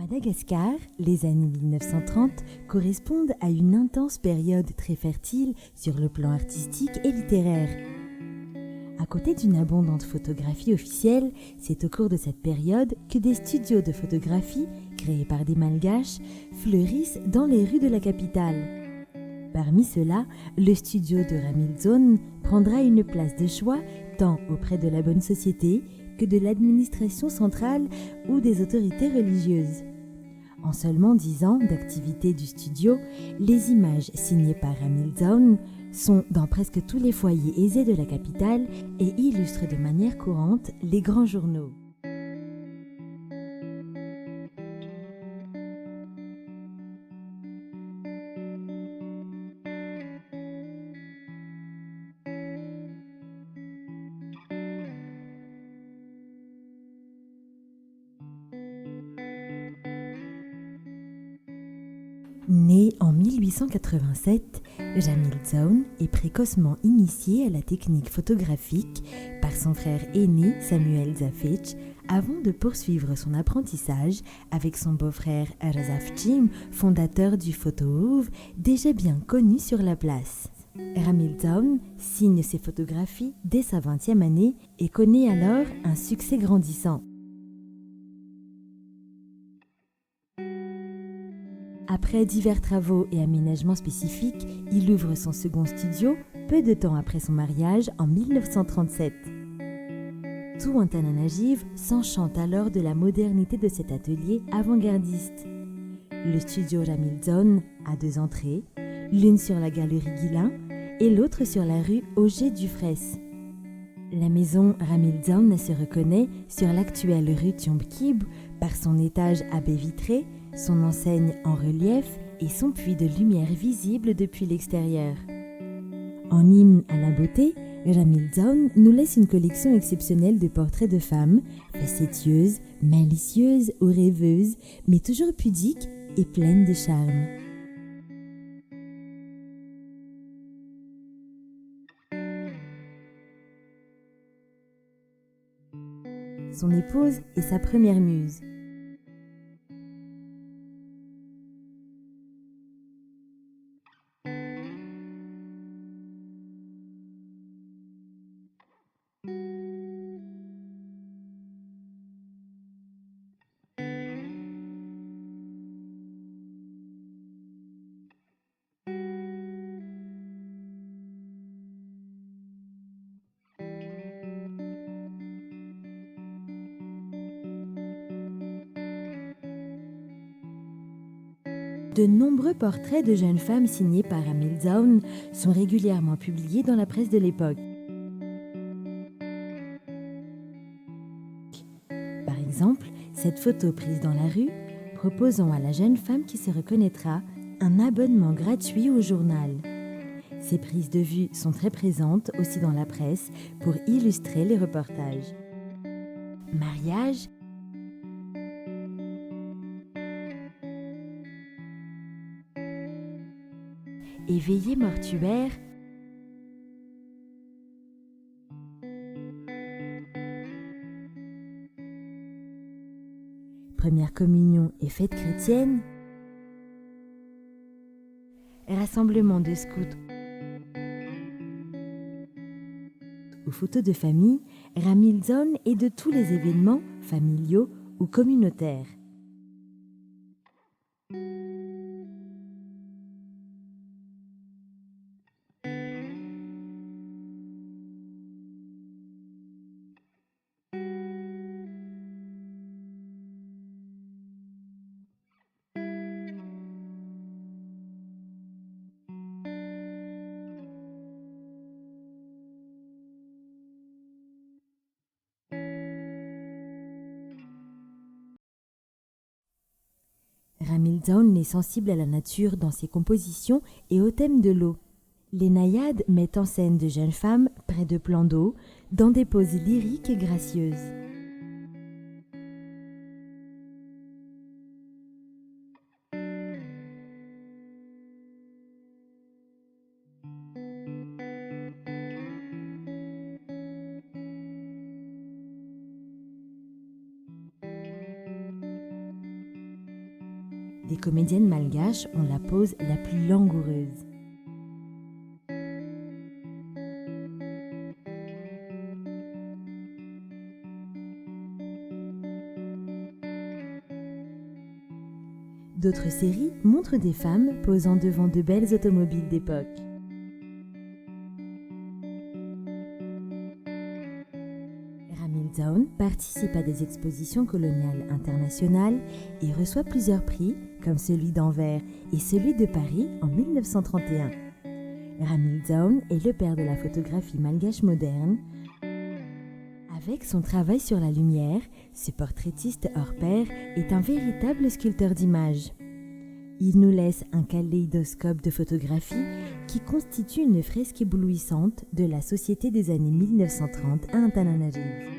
Madagascar, les années 1930 correspondent à une intense période très fertile sur le plan artistique et littéraire. À côté d'une abondante photographie officielle, c'est au cours de cette période que des studios de photographie, créés par des Malgaches, fleurissent dans les rues de la capitale. Parmi ceux-là, le studio de Ramilzon prendra une place de choix tant auprès de la bonne société que de l'administration centrale ou des autorités religieuses. En seulement 10 ans d'activité du studio, les images signées par Ramilzon sont dans presque tous les foyers aisés de la capitale et illustrent de manière courante les grands journaux. Né en 1887, Ramilzon est précocement initié à la technique photographique par son frère aîné Samuel Zafech avant de poursuivre son apprentissage avec son beau-frère Razafchim, fondateur du Photohoove, déjà bien connu sur la place. Ramilzon signe ses photographies dès sa 20e année et connaît alors un succès grandissant. Après divers travaux et aménagements spécifiques, il ouvre son second studio peu de temps après son mariage en 1937. Tout Antananarivo s'enchante alors de la modernité de cet atelier avant-gardiste. Le studio Ramilzon a 2 entrées, l'une sur la galerie Guillain et l'autre sur la rue Auger-Dufraisse. La maison Ramilzon se reconnaît sur l'actuelle rue Tiomkib par son étage à baies vitrées, son enseigne en relief et son puits de lumière visible depuis l'extérieur. En hymne à la beauté, Ramilzon nous laisse une collection exceptionnelle de portraits de femmes, facétieuses, malicieuses ou rêveuses, mais toujours pudiques et pleines de charme. Son épouse est sa première muse. De nombreux portraits de jeunes femmes signés par Ramilzon sont régulièrement publiés dans la presse de l'époque. Par exemple, cette photo prise dans la rue, proposant à la jeune femme qui se reconnaîtra un abonnement gratuit au journal. Ces prises de vue sont très présentes aussi dans la presse pour illustrer les reportages. Mariage, et veillée mortuaire, première communion et fête chrétienne, rassemblement de scouts ou photos de famille, Ramilzon est de tous les événements familiaux ou communautaires. Ramilzon est sensible à la nature dans ses compositions et au thème de l'eau. Les naïades mettent en scène de jeunes femmes près de plans d'eau, dans des poses lyriques et gracieuses. Des comédiennes malgaches ont la pose la plus langoureuse. D'autres séries montrent des femmes posant devant de belles automobiles d'époque. Ramil Zaun participe à des expositions coloniales internationales et reçoit plusieurs prix, comme celui d'Anvers et celui de Paris en 1931. Ramil Zaun est le père de la photographie malgache moderne. Avec son travail sur la lumière, ce portraitiste hors pair est un véritable sculpteur d'images. Il nous laisse un kaléidoscope de photographie qui constitue une fresque éblouissante de la société des années 1930 à Antananarivo.